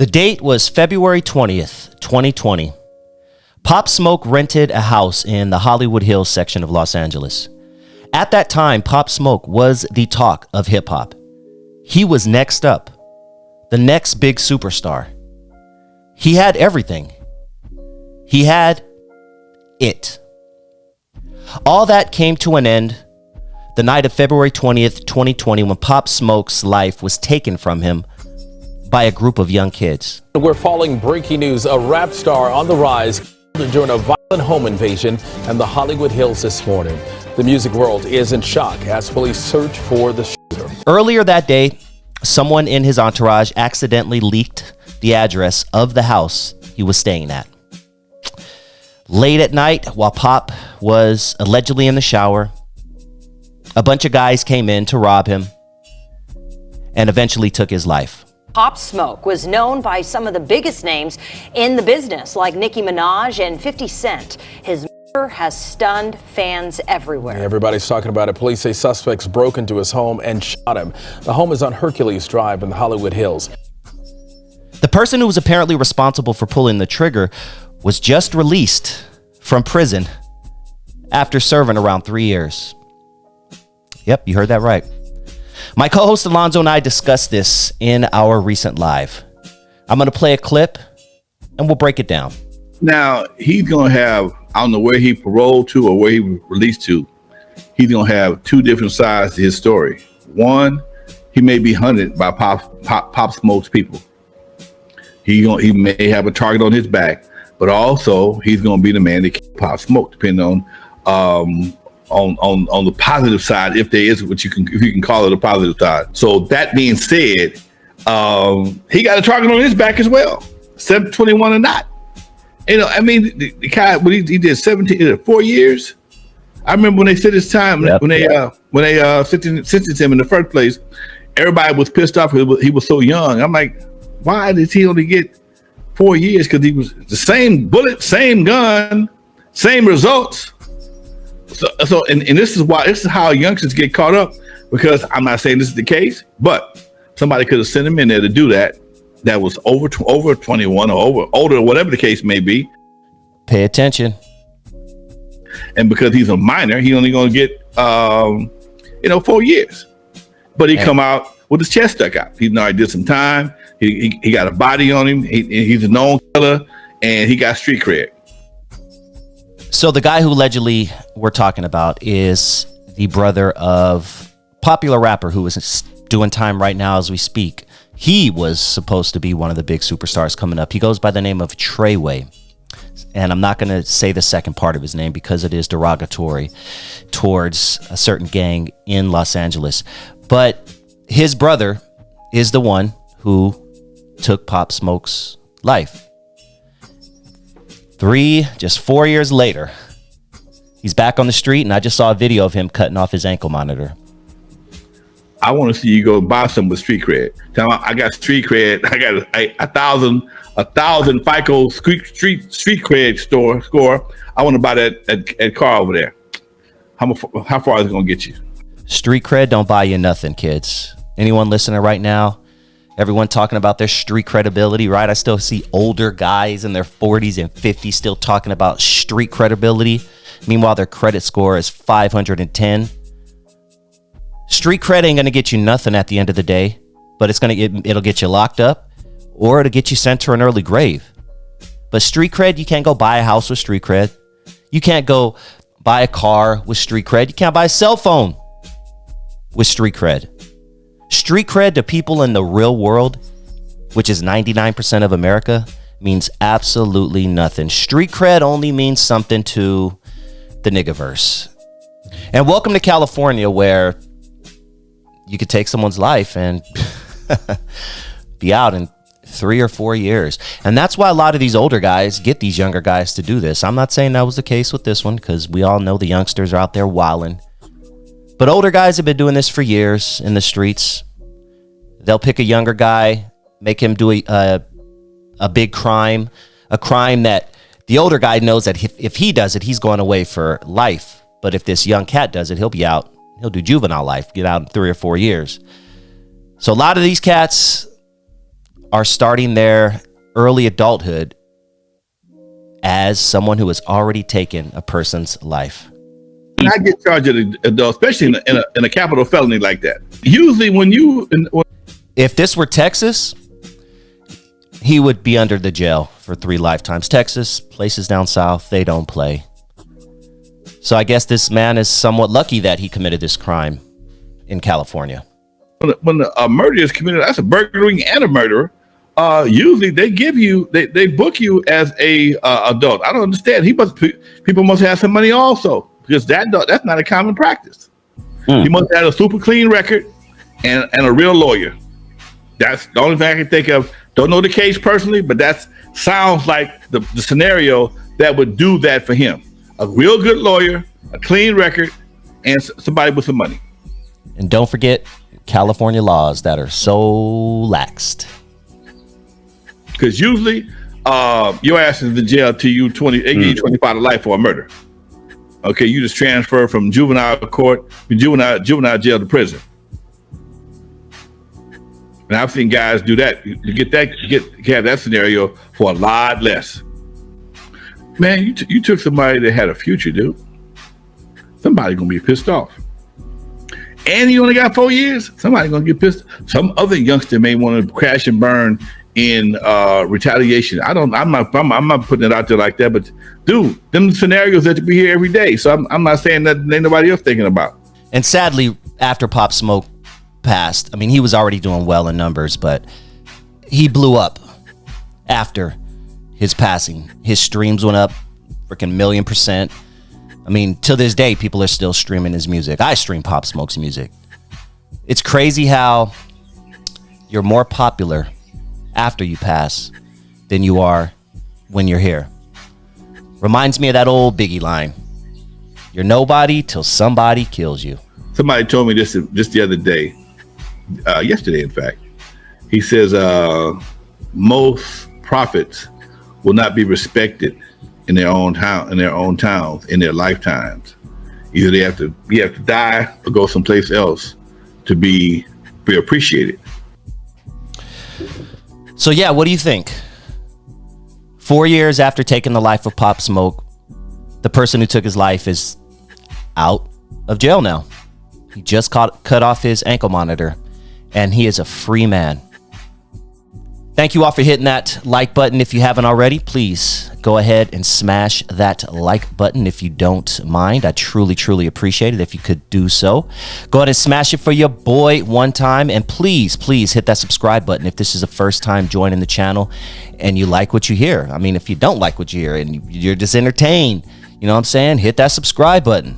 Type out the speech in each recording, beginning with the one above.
The date was February 20th, 2020. Pop Smoke rented a house in the Hollywood Hills section of Los Angeles. At that time, Pop Smoke was the talk of hip hop. He was next up, the next big superstar. He had everything. He had it. All that came to an end the night of February 20th, 2020, when Pop Smoke's life was taken from him by a group of young kids. We're following breaking news. A rap star on the rise during a violent home invasion in the Hollywood Hills this morning. The music world is in shock as police search for the shooter. Earlier that day, someone in his entourage accidentally leaked the address of the house he was staying at. Late at night, while Pop was allegedly in the shower, a bunch of guys came in to rob him and eventually took his life. Pop Smoke was known by some of the biggest names in the business, like Nicki Minaj and 50 Cent. His murder has stunned fans everywhere. Everybody's talking about it. Police say suspects broke into his home and shot him. The home is on Hercules Drive in the Hollywood Hills. The person who was apparently responsible for pulling the trigger was just released from prison after serving around 3 years. Yep, you heard that right. My co-host Alonzo and I discussed this in our recent live. I'm going to play a clip and we'll break it down. Now, he's going to have, I don't know where he paroled to or where he was released to. He's going to have two different sides to his story. One, he may be hunted by Pop Smoke's people. He may have a target on his back, but also he's going to be the man that kills Pop Smoke, depending on the positive side, if there is if you can call it a positive side. So that being said, he got a target on his back as well. 721 or not. You know, I mean, the guy, when he did 4 years. I remember when they said his time, when they sentenced him in the first place, everybody was pissed off because he was so young. I'm like, why did he only get 4 years? Because he was the same bullet, same gun, same results. So this is how youngsters get caught up, because I'm not saying this is the case, but somebody could have sent him in there to do that. That was over 21 or older, or whatever the case may be. Pay attention. And because he's a minor, he only going to get 4 years. But he come out with his chest stuck out. He already did some time. He got a body on him. He's a known killer, and he got street cred. So the guy who allegedly we're talking about is the brother of popular rapper who is doing time right now as we speak. He was supposed to be one of the big superstars coming up. He goes by the name of Treyway. And I'm not going to say the second part of his name because it is derogatory towards a certain gang in Los Angeles. But his brother is the one who took Pop Smoke's life. 4 years later, he's back on the street, and I just saw a video of him cutting off his ankle monitor. I want to see you go buy some with street cred. Tell me, I got street cred. I got a thousand FICO street cred score. I want to buy that at car over there. How far is it going to get you? Street cred don't buy you nothing, kids. Anyone listening right now? Everyone talking about their street credibility, right? I still see older guys in their 40s and 50s still talking about street credibility. Meanwhile, their credit score is 510. Street cred ain't gonna get you nothing at the end of the day, but it'll get you locked up, or it'll get you sent to an early grave. But street cred, you can't go buy a house with street cred. You can't go buy a car with street cred. You can't buy a cell phone with street cred. Street cred to people in the real world, which is 99% of America, means absolutely nothing. Street cred only means something to the niggaverse. And welcome to California, where you could take someone's life and be out in 3 or 4 years. And that's why a lot of these older guys get these younger guys to do this. I'm not saying that was the case with this one, because we all know the youngsters are out there wilding. But older guys have been doing this for years in the streets. They'll pick a younger guy, make him do a big crime, a crime that the older guy knows that if he does it, he's going away for life. But if this young cat does it, he'll be out. He'll do juvenile life, get out in 3 or 4 years. So a lot of these cats are starting their early adulthood as someone who has already taken a person's life. And I get charged at an adult, especially in a capital felony like that. Usually If this were Texas, he would be under the jail for 3 lifetimes. Texas, places down south, they don't play. So I guess this man is somewhat lucky that he committed this crime in California. when a murder is committed, that's a burglary and a murderer. Usually they give you, they book you as a adult. I don't understand. People must have some money also, because that's not a common practice. You must have a super clean record and a real lawyer. That's the only thing I can think of. Don't know the case personally, but that sounds like the scenario that would do that for him. A real good lawyer, a clean record, and somebody with some money. And don't forget California laws that are so laxed. Because usually your ass is in the jail till you 20, they give you 25 to life for a murder. Okay, you just transfer from juvenile juvenile jail to prison. And I've seen guys do that. You have that scenario for a lot less. Man, you took somebody that had a future, dude. Somebody gonna be pissed off. And you only got 4 years. Somebody gonna get pissed. Some other youngster may want to crash and burn in retaliation. I'm not putting it out there like that, but dude, them scenarios that we hear every day. So I'm not saying that ain't nobody else thinking about. And sadly, after Pop Smoke passed, I mean, he was already doing well in numbers, but he blew up after his passing. His streams went up freaking 1,000,000%. I mean, till this day, people are still streaming his music. I stream Pop Smoke's music. It's crazy how you're more popular after you pass than you are when you're here. Reminds me of that old Biggie line. You're nobody till somebody kills you. Somebody told me this just the other day, yesterday, in fact. He says most prophets will not be respected in their own towns, in their lifetimes. Either you have to die or go someplace else to be appreciated. So yeah, what do you think? 4 years after taking the life of Pop Smoke, the person who took his life is out of jail now. He just cut off his ankle monitor, and he is a free man. Thank you all for hitting that like button. If you haven't already, please go ahead and smash that like button if you don't mind. I truly, truly appreciate it if you could do so. Go ahead and smash it for your boy one time. And please, please hit that subscribe button if this is the first time joining the channel and you like what you hear. I mean, if you don't like what you hear and you're just entertained, you know what I'm saying? Hit that subscribe button.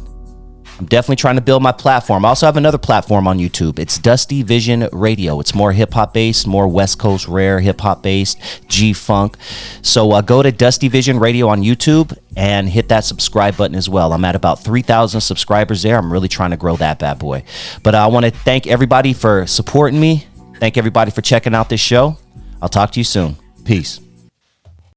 I'm definitely trying to build my platform. I also have another platform on YouTube. It's Dusty Vision Radio. It's more hip-hop based, more West Coast rare hip-hop based, G-Funk. So go to Dusty Vision Radio on YouTube and hit that subscribe button as well. I'm at about 3,000 subscribers there. I'm really trying to grow that bad boy. But I want to thank everybody for supporting me. Thank everybody for checking out this show. I'll talk to you soon. Peace.